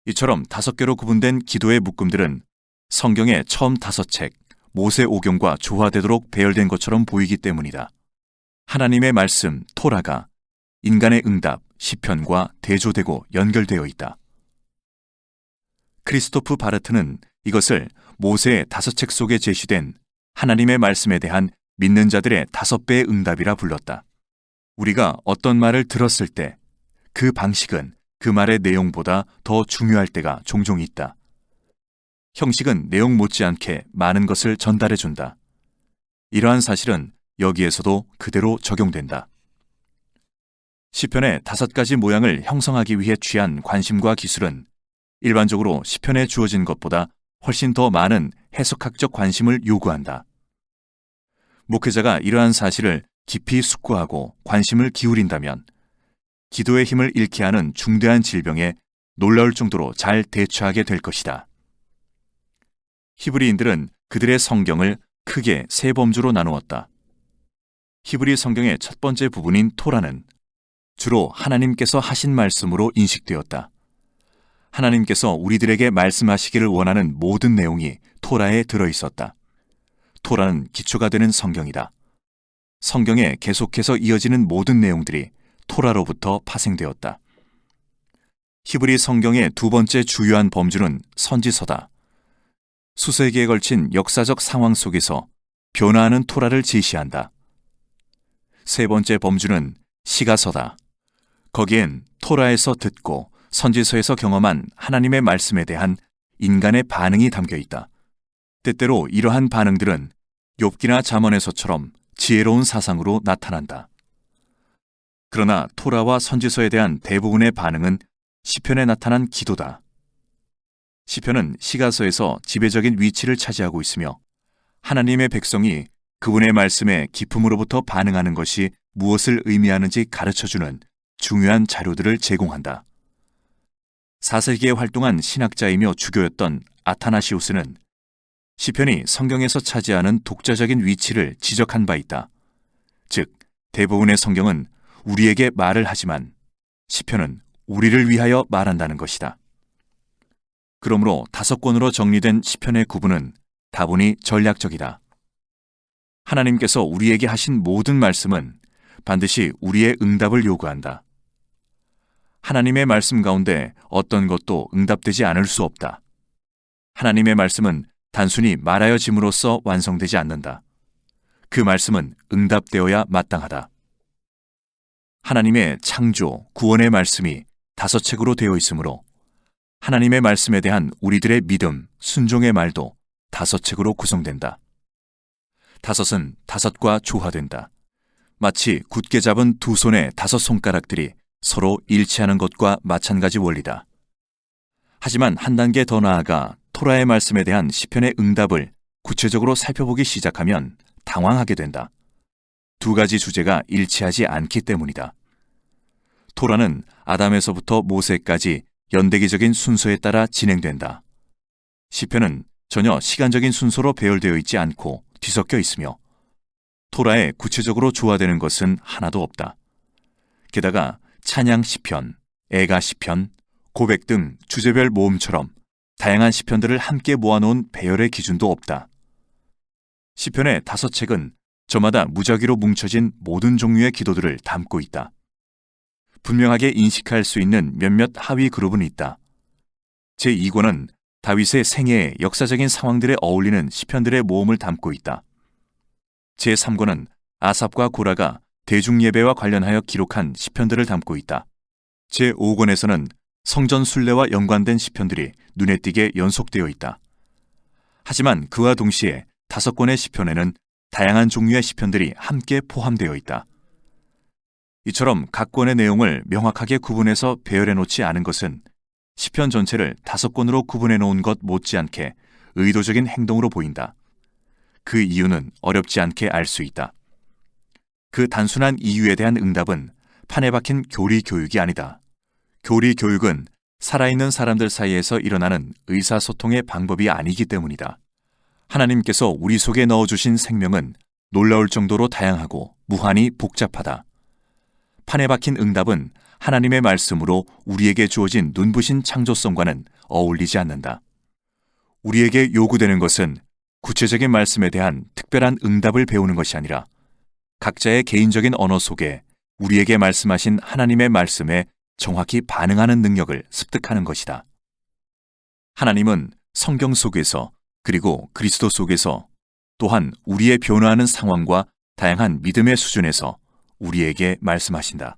이처럼 5개로 구분된 기도의 묶음들은 성경의 처음 5책, 모세 오경과 조화되도록 배열된 것처럼 보이기 때문이다. 하나님의 말씀, 토라가 인간의 응답, 시편과 대조되고 연결되어 있다. 크리스토프 바르트는 이것을 모세의 5책 속에 제시된 하나님의 말씀에 대한 믿는 자들의 5배의 응답이라 불렀다. 우리가 어떤 말을 들었을 때 그 방식은 그 말의 내용보다 더 중요할 때가 종종 있다. 형식은 내용 못지않게 많은 것을 전달해준다. 이러한 사실은 여기에서도 그대로 적용된다. 시편의 5가지 모양을 형성하기 위해 취한 관심과 기술은 일반적으로 시편에 주어진 것보다 훨씬 더 많은 해석학적 관심을 요구한다. 목회자가 이러한 사실을 깊이 숙고하고 관심을 기울인다면 기도의 힘을 잃게 하는 중대한 질병에 놀라울 정도로 잘 대처하게 될 것이다. 히브리인들은 그들의 성경을 크게 3범주로 나누었다. 히브리 성경의 첫 번째 부분인 토라는 주로 하나님께서 하신 말씀으로 인식되었다. 하나님께서 우리들에게 말씀하시기를 원하는 모든 내용이 토라에 들어있었다. 토라는 기초가 되는 성경이다. 성경에 계속해서 이어지는 모든 내용들이 토라로부터 파생되었다. 히브리 성경의 2번째 주요한 범주는 선지서다. 수세기에 걸친 역사적 상황 속에서 변화하는 토라를 제시한다. 세 번째 범주는 시가서다. 거기엔 토라에서 듣고 선지서에서 경험한 하나님의 말씀에 대한 인간의 반응이 담겨 있다. 때때로 이러한 반응들은 욥기나 잠언에서처럼 지혜로운 사상으로 나타난다. 그러나 토라와 선지서에 대한 대부분의 반응은 시편에 나타난 기도다. 시편은 시가서에서 지배적인 위치를 차지하고 있으며 하나님의 백성이 그분의 말씀에 기쁨으로부터 반응하는 것이 무엇을 의미하는지 가르쳐주는 중요한 자료들을 제공한다. 4세기에 활동한 신학자이며 주교였던 아타나시우스는 시편이 성경에서 차지하는 독자적인 위치를 지적한 바 있다. 즉, 대부분의 성경은 우리에게 말을 하지만 시편은 우리를 위하여 말한다는 것이다. 그러므로 5권으로 정리된 시편의 구분은 다분히 전략적이다. 하나님께서 우리에게 하신 모든 말씀은 반드시 우리의 응답을 요구한다. 하나님의 말씀 가운데 어떤 것도 응답되지 않을 수 없다. 하나님의 말씀은 단순히 말하여짐으로써 완성되지 않는다. 그 말씀은 응답되어야 마땅하다. 하나님의 창조, 구원의 말씀이 5책으로 되어 있으므로 하나님의 말씀에 대한 우리들의 믿음, 순종의 말도 5책으로 구성된다. 5은 5과 조화된다. 마치 굳게 잡은 2손의 5손가락들이 서로 일치하는 것과 마찬가지 원리다. 하지만 한 단계 더 나아가 토라의 말씀에 대한 시편의 응답을 구체적으로 살펴보기 시작하면 당황하게 된다. 2가지 주제가 일치하지 않기 때문이다. 토라는 아담에서부터 모세까지 연대기적인 순서에 따라 진행된다. 시편은 전혀 시간적인 순서로 배열되어 있지 않고 뒤섞여 있으며 토라에 구체적으로 조화되는 것은 하나도 없다. 게다가 찬양 시편, 애가 시편, 고백 등 주제별 모음처럼 다양한 시편들을 함께 모아놓은 배열의 기준도 없다. 시편의 5책은 저마다 무작위로 뭉쳐진 모든 종류의 기도들을 담고 있다. 분명하게 인식할 수 있는 몇몇 하위 그룹은 있다. 제2권은 다윗의 생애의 역사적인 상황들에 어울리는 시편들의 모음을 담고 있다. 제3권은 아삽과 고라가 대중예배와 관련하여 기록한 시편들을 담고 있다. 제5권에서는 성전 순례와 연관된 시편들이 눈에 띄게 연속되어 있다. 하지만 그와 동시에 5권의 시편에는 다양한 종류의 시편들이 함께 포함되어 있다. 이처럼 각 권의 내용을 명확하게 구분해서 배열해 놓지 않은 것은 시편 전체를 5권으로 구분해 놓은 것 못지않게 의도적인 행동으로 보인다. 그 이유는 어렵지 않게 알 수 있다. 그 단순한 이유에 대한 응답은 판에 박힌 교리 교육이 아니다. 교리 교육은 살아있는 사람들 사이에서 일어나는 의사소통의 방법이 아니기 때문이다. 하나님께서 우리 속에 넣어주신 생명은 놀라울 정도로 다양하고 무한히 복잡하다. 판에 박힌 응답은 하나님의 말씀으로 우리에게 주어진 눈부신 창조성과는 어울리지 않는다. 우리에게 요구되는 것은 구체적인 말씀에 대한 특별한 응답을 배우는 것이 아니라 각자의 개인적인 언어 속에 우리에게 말씀하신 하나님의 말씀에 정확히 반응하는 능력을 습득하는 것이다. 하나님은 성경 속에서 그리고 그리스도 속에서 또한 우리의 변화하는 상황과 다양한 믿음의 수준에서 우리에게 말씀하신다.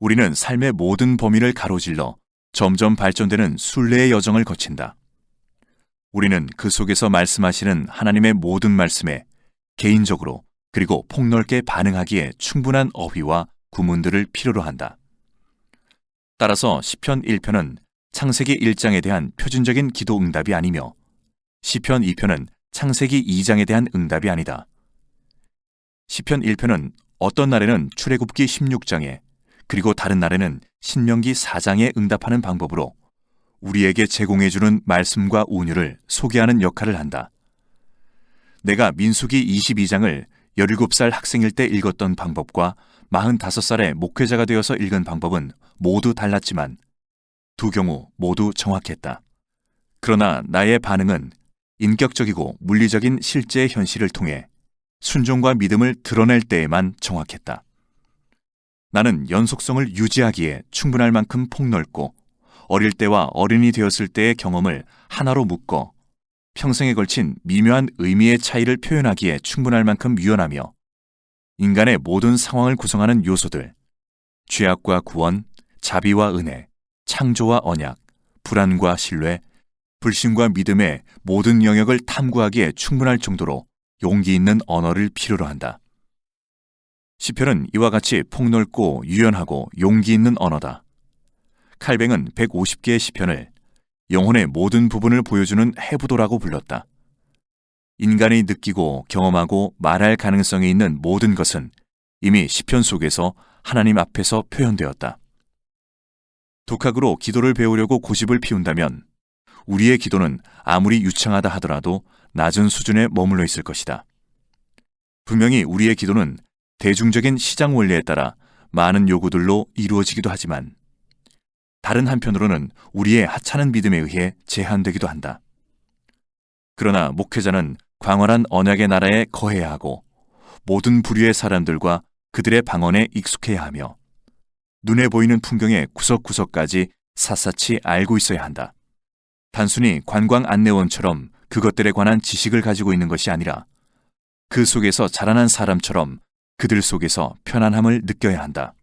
우리는 삶의 모든 범위를 가로질러 점점 발전되는 순례의 여정을 거친다. 우리는 그 속에서 말씀하시는 하나님의 모든 말씀에 개인적으로 그리고 폭넓게 반응하기에 충분한 어휘와 구문들을 필요로 한다. 따라서 시편 1편은 창세기 1장에 대한 표준적인 기도 응답이 아니며 시편 2편은 창세기 2장에 대한 응답이 아니다. 시편 1편은 어떤 날에는 출애굽기 16장에 그리고 다른 날에는 신명기 4장에 응답하는 방법으로 우리에게 제공해주는 말씀과 운율을 소개하는 역할을 한다. 내가 민수기 22장을 17살 학생일 때 읽었던 방법과 45살의 목회자가 되어서 읽은 방법은 모두 달랐지만 두 경우 모두 정확했다. 그러나 나의 반응은 인격적이고 물리적인 실제의 현실을 통해 순종과 믿음을 드러낼 때에만 정확했다. 나는 연속성을 유지하기에 충분할 만큼 폭넓고 어릴 때와 어른이 되었을 때의 경험을 하나로 묶어 평생에 걸친 미묘한 의미의 차이를 표현하기에 충분할 만큼 유연하며 인간의 모든 상황을 구성하는 요소들, 죄악과 구원, 자비와 은혜, 창조와 언약, 불안과 신뢰, 불신과 믿음의 모든 영역을 탐구하기에 충분할 정도로 용기 있는 언어를 필요로 한다. 시편은 이와 같이 폭넓고 유연하고 용기 있는 언어다. 칼뱅은 150개의 시편을 영혼의 모든 부분을 보여주는 해부도라고 불렀다. 인간이 느끼고 경험하고 말할 가능성이 있는 모든 것은 이미 시편 속에서 하나님 앞에서 표현되었다. 독학으로 기도를 배우려고 고집을 피운다면 우리의 기도는 아무리 유창하다 하더라도 낮은 수준에 머물러 있을 것이다. 분명히 우리의 기도는 대중적인 시장 원리에 따라 많은 요구들로 이루어지기도 하지만 다른 한편으로는 우리의 하찮은 믿음에 의해 제한되기도 한다. 그러나 목회자는 광활한 언약의 나라에 거해야 하고 모든 부류의 사람들과 그들의 방언에 익숙해야 하며 눈에 보이는 풍경의 구석구석까지 샅샅이 알고 있어야 한다. 단순히 관광 안내원처럼 그것들에 관한 지식을 가지고 있는 것이 아니라 그 속에서 자라난 사람처럼 그들 속에서 편안함을 느껴야 한다.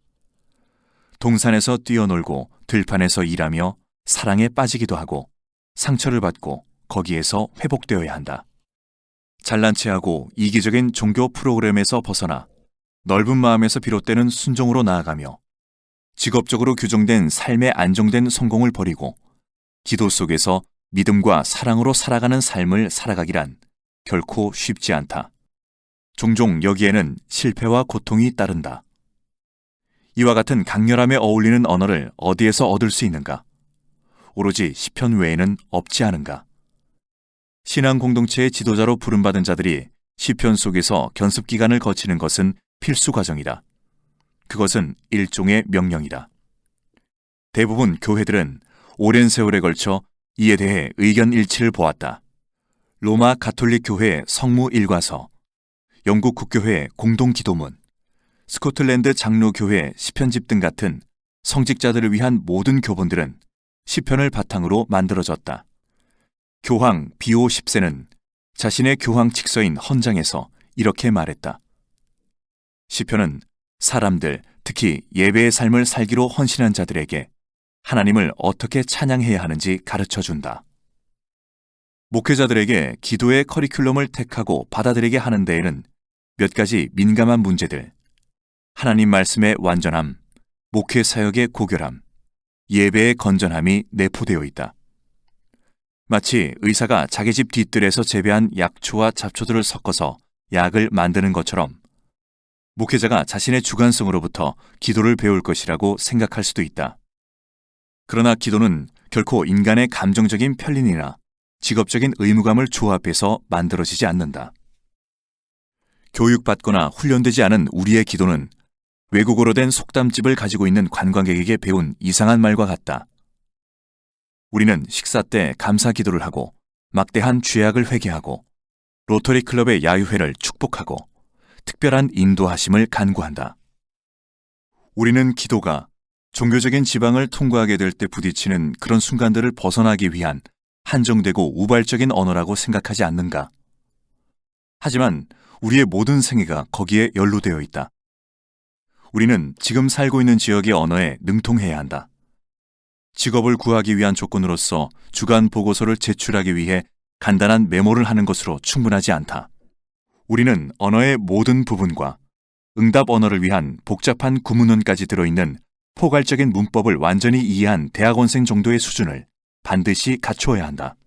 동산에서 뛰어놀고 들판에서 일하며 사랑에 빠지기도 하고 상처를 받고 거기에서 회복되어야 한다. 잘난 체하고 이기적인 종교 프로그램에서 벗어나 넓은 마음에서 비롯되는 순종으로 나아가며 직업적으로 규정된 삶의 안정된 성공을 버리고 기도 속에서 믿음과 사랑으로 살아가는 삶을 살아가기란 결코 쉽지 않다. 종종 여기에는 실패와 고통이 따른다. 이와 같은 강렬함에 어울리는 언어를 어디에서 얻을 수 있는가? 오로지 시편 외에는 없지 않은가? 신앙 공동체의 지도자로 부름받은 자들이 시편 속에서 견습 기간을 거치는 것은 필수 과정이다. 그것은 일종의 명령이다. 대부분 교회들은 오랜 세월에 걸쳐 이에 대해 의견 일치를 보았다. 로마 가톨릭 교회 성무 일과서, 영국 국교회 공동 기도문, 스코틀랜드 장로교회 시편집 등 같은 성직자들을 위한 모든 교본들은 시편을 바탕으로 만들어졌다. 교황 비오 10세는 자신의 교황 칙서인 헌장에서 이렇게 말했다. 시편은 사람들, 특히 예배의 삶을 살기로 헌신한 자들에게 하나님을 어떻게 찬양해야 하는지 가르쳐준다. 목회자들에게 기도의 커리큘럼을 택하고 받아들이게 하는 데에는 몇 가지 민감한 문제들, 하나님 말씀의 완전함, 목회 사역의 고결함, 예배의 건전함이 내포되어 있다. 마치 의사가 자기 집 뒤뜰에서 재배한 약초와 잡초들을 섞어서 약을 만드는 것처럼 목회자가 자신의 주관성으로부터 기도를 배울 것이라고 생각할 수도 있다. 그러나 기도는 결코 인간의 감정적인 편린이나 직업적인 의무감을 조합해서 만들어지지 않는다. 교육받거나 훈련되지 않은 우리의 기도는 외국어로 된 속담집을 가지고 있는 관광객에게 배운 이상한 말과 같다. 우리는 식사 때 감사 기도를 하고 막대한 죄악을 회개하고 로터리 클럽의 야유회를 축복하고 특별한 인도하심을 간구한다. 우리는 기도가 종교적인 지방을 통과하게 될 때 부딪히는 그런 순간들을 벗어나기 위한 한정되고 우발적인 언어라고 생각하지 않는가? 하지만 우리의 모든 생애가 거기에 연루되어 있다. 우리는 지금 살고 있는 지역의 언어에 능통해야 한다. 직업을 구하기 위한 조건으로서 주간 보고서를 제출하기 위해 간단한 메모를 하는 것으로 충분하지 않다. 우리는 언어의 모든 부분과 응답 언어를 위한 복잡한 구문론까지 들어있는 포괄적인 문법을 완전히 이해한 대학원생 정도의 수준을 반드시 갖추어야 한다.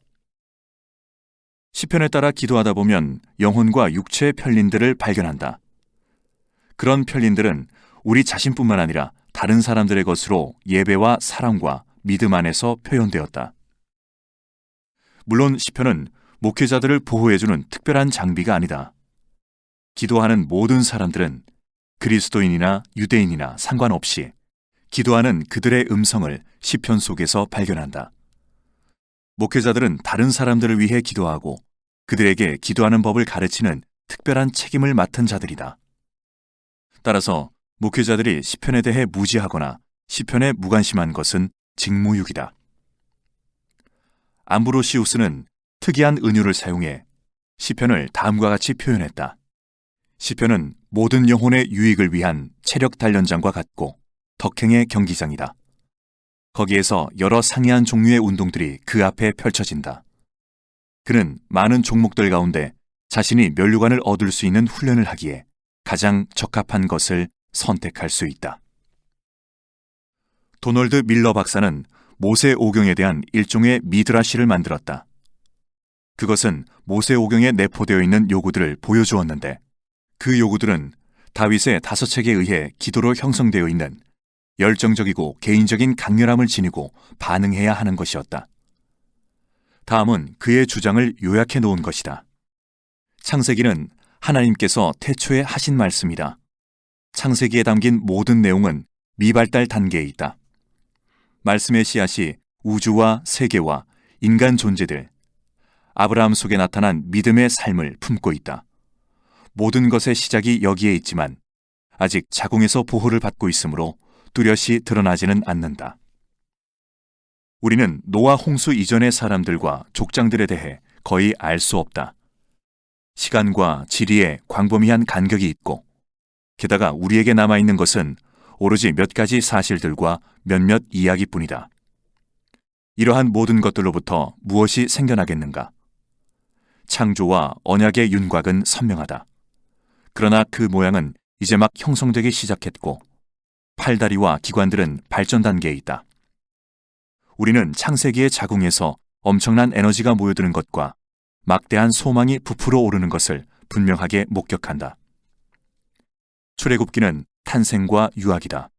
시편에 따라 기도하다 보면 영혼과 육체의 편린들을 발견한다. 그런 편린들은 우리 자신뿐만 아니라 다른 사람들의 것으로 예배와 사랑과 믿음 안에서 표현되었다. 물론 시편은 목회자들을 보호해주는 특별한 장비가 아니다. 기도하는 모든 사람들은 그리스도인이나 유대인이나 상관없이 기도하는 그들의 음성을 시편 속에서 발견한다. 목회자들은 다른 사람들을 위해 기도하고 그들에게 기도하는 법을 가르치는 특별한 책임을 맡은 자들이다. 따라서 목회자들이 시편에 대해 무지하거나 시편에 무관심한 것은 직무유기다. 암브로시우스는 특이한 은유를 사용해 시편을 다음과 같이 표현했다. 시편은 모든 영혼의 유익을 위한 체력 단련장과 같고 덕행의 경기장이다. 거기에서 여러 상이한 종류의 운동들이 그 앞에 펼쳐진다. 그는 많은 종목들 가운데 자신이 면류관을 얻을 수 있는 훈련을 하기에 가장 적합한 것을 선택할 수 있다. 도널드 밀러 박사는 모세오경에 대한 일종의 미드라시를 만들었다. 그것은 모세오경에 내포되어 있는 요구들을 보여주었는데 그 요구들은 다윗의 5책에 의해 기도로 형성되어 있는 열정적이고 개인적인 강렬함을 지니고 반응해야 하는 것이었다. 다음은 그의 주장을 요약해 놓은 것이다. 창세기는 하나님께서 태초에 하신 말씀이다. 창세기에 담긴 모든 내용은 미발달 단계에 있다. 말씀의 씨앗이 우주와 세계와 인간 존재들, 아브라함 속에 나타난 믿음의 삶을 품고 있다. 모든 것의 시작이 여기에 있지만 아직 자궁에서 보호를 받고 있으므로 뚜렷이 드러나지는 않는다. 우리는 노아 홍수 이전의 사람들과 족장들에 대해 거의 알 수 없다. 시간과 지리에 광범위한 간격이 있고 게다가 우리에게 남아있는 것은 오로지 몇 가지 사실들과 몇몇 이야기뿐이다. 이러한 모든 것들로부터 무엇이 생겨나겠는가? 창조와 언약의 윤곽은 선명하다. 그러나 그 모양은 이제 막 형성되기 시작했고 팔다리와 기관들은 발전 단계에 있다. 우리는 창세기의 자궁에서 엄청난 에너지가 모여드는 것과 막대한 소망이 부풀어 오르는 것을 분명하게 목격한다. 출애굽기는 탄생과 유학이다.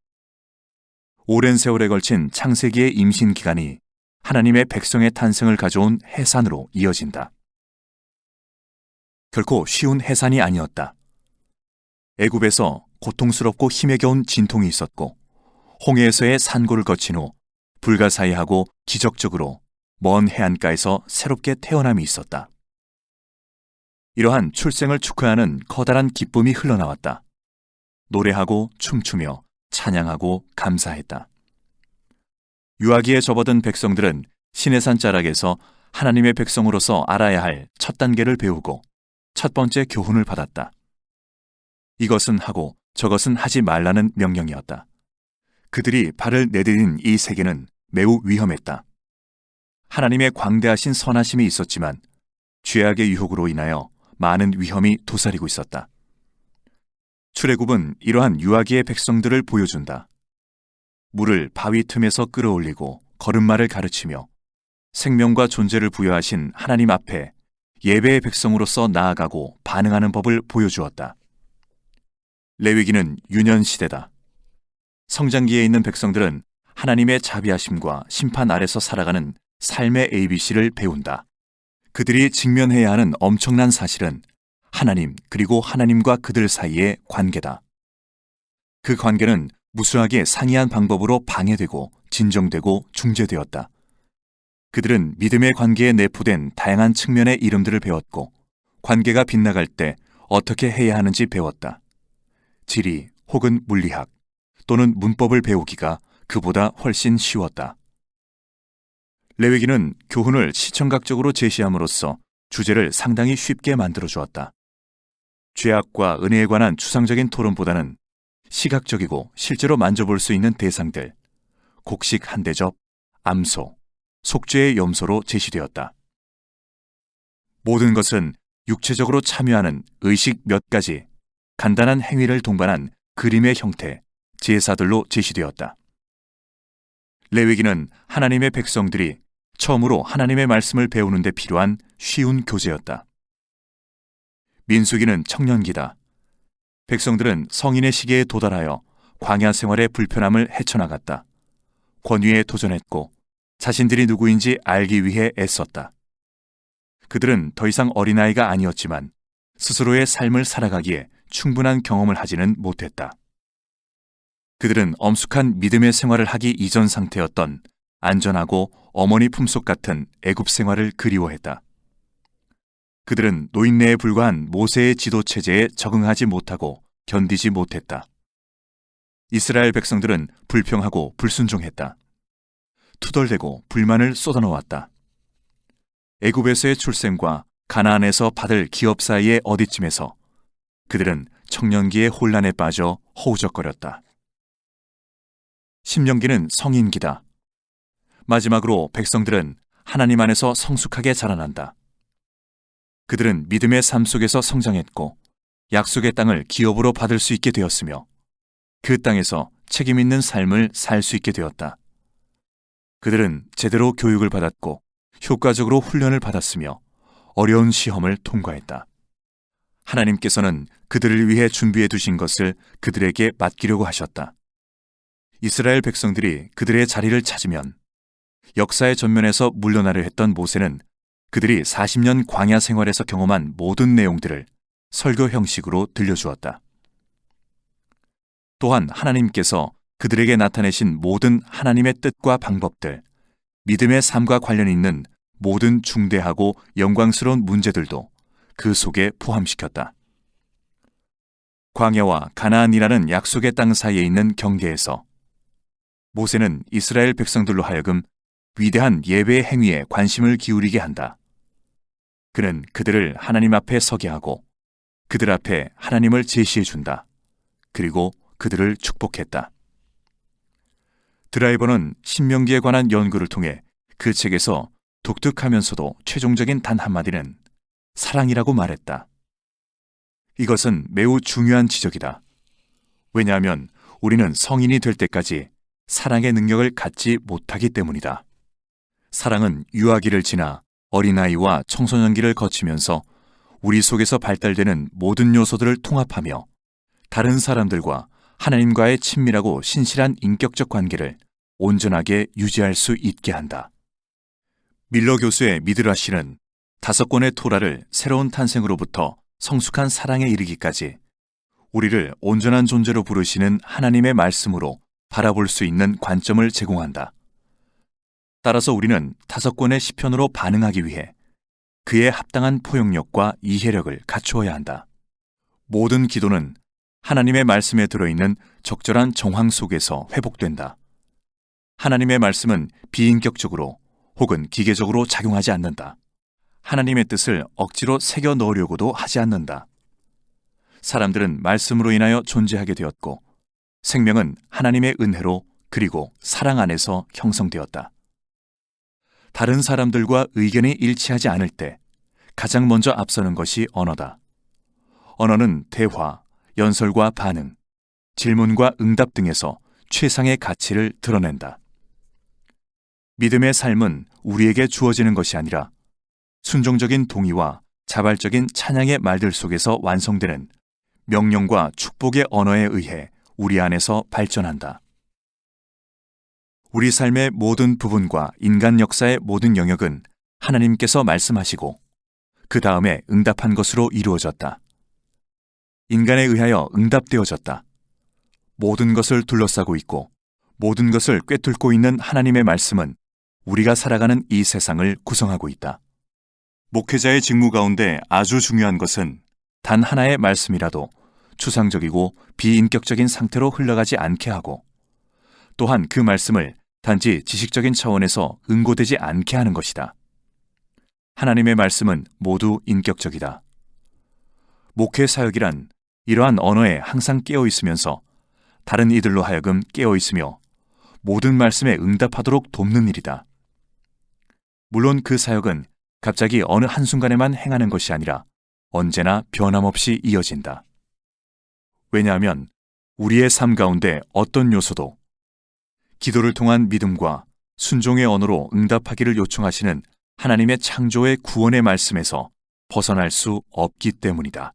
오랜 세월에 걸친 창세기의 임신 기간이 하나님의 백성의 탄생을 가져온 해산으로 이어진다. 결코 쉬운 해산이 아니었다. 애굽에서 고통스럽고 힘에 겨운 진통이 있었고 홍해에서의 산고를 거친 후 불가사의하고 기적적으로 먼 해안가에서 새롭게 태어남이 있었다. 이러한 출생을 축하하는 커다란 기쁨이 흘러나왔다. 노래하고 춤추며 찬양하고 감사했다. 유아기에 접어든 백성들은 시내산 자락에서 하나님의 백성으로서 알아야 할 첫 단계를 배우고 첫 번째 교훈을 받았다. 이것은 하고 저것은 하지 말라는 명령이었다. 그들이 발을 내디딘 이 세계는 매우 위험했다. 하나님의 광대하신 선하심이 있었지만 죄악의 유혹으로 인하여 많은 위험이 도사리고 있었다. 출애굽은 이러한 유아기의 백성들을 보여준다. 물을 바위 틈에서 끌어올리고 걸음마를 가르치며 생명과 존재를 부여하신 하나님 앞에 예배의 백성으로서 나아가고 반응하는 법을 보여주었다. 레위기는 유년시대다. 성장기에 있는 백성들은 하나님의 자비하심과 심판 아래서 살아가는 삶의 ABC를 배운다. 그들이 직면해야 하는 엄청난 사실은 하나님 그리고 하나님과 그들 사이의 관계다. 그 관계는 무수하게 상이한 방법으로 방해되고 진정되고 중재되었다. 그들은 믿음의 관계에 내포된 다양한 측면의 이름들을 배웠고 관계가 빗나갈 때 어떻게 해야 하는지 배웠다. 지리 혹은 물리학 또는 문법을 배우기가 그보다 훨씬 쉬웠다. 레위기는 교훈을 시청각적으로 제시함으로써 주제를 상당히 쉽게 만들어 주었다. 죄악과 은혜에 관한 추상적인 토론보다는 시각적이고 실제로 만져볼 수 있는 대상들, 곡식 한 대접, 암소, 속죄의 염소로 제시되었다. 모든 것은 육체적으로 참여하는 의식 몇 가지, 간단한 행위를 동반한 그림의 형태, 제사들로 제시되었다. 레위기는 하나님의 백성들이 처음으로 하나님의 말씀을 배우는 데 필요한 쉬운 교재였다. 민수기는 청년기다. 백성들은 성인의 시기에 도달하여 광야 생활의 불편함을 헤쳐나갔다. 권위에 도전했고 자신들이 누구인지 알기 위해 애썼다. 그들은 더 이상 어린아이가 아니었지만 스스로의 삶을 살아가기에 충분한 경험을 하지는 못했다. 그들은 엄숙한 믿음의 생활을 하기 이전 상태였던 안전하고 어머니 품속 같은 애굽 생활을 그리워했다. 그들은 노인네에 불과한 모세의 지도 체제에 적응하지 못하고 견디지 못했다. 이스라엘 백성들은 불평하고 불순종했다. 투덜대고 불만을 쏟아놓았다. 애굽에서의 출생과 가나안에서 받을 기업 사이의 어디쯤에서 그들은 청년기의 혼란에 빠져 허우적거렸다. 신명기는 성인기다. 마지막으로 백성들은 하나님 안에서 성숙하게 자라난다. 그들은 믿음의 삶 속에서 성장했고 약속의 땅을 기업으로 받을 수 있게 되었으며 그 땅에서 책임 있는 삶을 살 수 있게 되었다. 그들은 제대로 교육을 받았고 효과적으로 훈련을 받았으며 어려운 시험을 통과했다. 하나님께서는 그들을 위해 준비해 두신 것을 그들에게 맡기려고 하셨다. 이스라엘 백성들이 그들의 자리를 찾으면 역사의 전면에서 물러나려 했던 모세는 그들이 40년 광야 생활에서 경험한 모든 내용들을 설교 형식으로 들려주었다. 또한 하나님께서 그들에게 나타내신 모든 하나님의 뜻과 방법들, 믿음의 삶과 관련이 있는 모든 중대하고 영광스러운 문제들도 그 속에 포함시켰다. 광야와 가나안이라는 약속의 땅 사이에 있는 경계에서 모세는 이스라엘 백성들로 하여금 위대한 예배의 행위에 관심을 기울이게 한다. 그는 그들을 하나님 앞에 서게 하고 그들 앞에 하나님을 제시해 준다. 그리고 그들을 축복했다. 드라이버는 신명기에 관한 연구를 통해 그 책에서 독특하면서도 최종적인 단 한마디는 사랑이라고 말했다. 이것은 매우 중요한 지적이다. 왜냐하면 우리는 성인이 될 때까지 사랑의 능력을 갖지 못하기 때문이다. 사랑은 유아기를 지나 어린아이와 청소년기를 거치면서 우리 속에서 발달되는 모든 요소들을 통합하며 다른 사람들과 하나님과의 친밀하고 신실한 인격적 관계를 온전하게 유지할 수 있게 한다. 밀러 교수의 미드라시는 5권의 토라를 새로운 탄생으로부터 성숙한 사랑에 이르기까지 우리를 온전한 존재로 부르시는 하나님의 말씀으로 바라볼 수 있는 관점을 제공한다. 따라서 우리는 5권의 시편으로 반응하기 위해 그에 합당한 포용력과 이해력을 갖추어야 한다. 모든 기도는 하나님의 말씀에 들어있는 적절한 정황 속에서 회복된다. 하나님의 말씀은 비인격적으로 혹은 기계적으로 작용하지 않는다. 하나님의 뜻을 억지로 새겨 넣으려고도 하지 않는다. 사람들은 말씀으로 인하여 존재하게 되었고 생명은 하나님의 은혜로 그리고 사랑 안에서 형성되었다. 다른 사람들과 의견이 일치하지 않을 때 가장 먼저 앞서는 것이 언어다. 언어는 대화, 연설과 반응, 질문과 응답 등에서 최상의 가치를 드러낸다. 믿음의 삶은 우리에게 주어지는 것이 아니라 순종적인 동의와 자발적인 찬양의 말들 속에서 완성되는 명령과 축복의 언어에 의해 우리 안에서 발전한다. 우리 삶의 모든 부분과 인간 역사의 모든 영역은 하나님께서 말씀하시고 그 다음에 응답한 것으로 이루어졌다. 인간에 의하여 응답되어졌다. 모든 것을 둘러싸고 있고 모든 것을 꿰뚫고 있는 하나님의 말씀은 우리가 살아가는 이 세상을 구성하고 있다. 목회자의 직무 가운데 아주 중요한 것은 단 하나의 말씀이라도 추상적이고 비인격적인 상태로 흘러가지 않게 하고 또한 그 말씀을 단지 지식적인 차원에서 응고되지 않게 하는 것이다. 하나님의 말씀은 모두 인격적이다. 목회 사역이란 이러한 언어에 항상 깨어 있으면서 다른 이들로 하여금 깨어 있으며 모든 말씀에 응답하도록 돕는 일이다. 물론 그 사역은 갑자기 어느 한순간에만 행하는 것이 아니라 언제나 변함없이 이어진다. 왜냐하면 우리의 삶 가운데 어떤 요소도 기도를 통한 믿음과 순종의 언어로 응답하기를 요청하시는 하나님의 창조의 구원의 말씀에서 벗어날 수 없기 때문이다.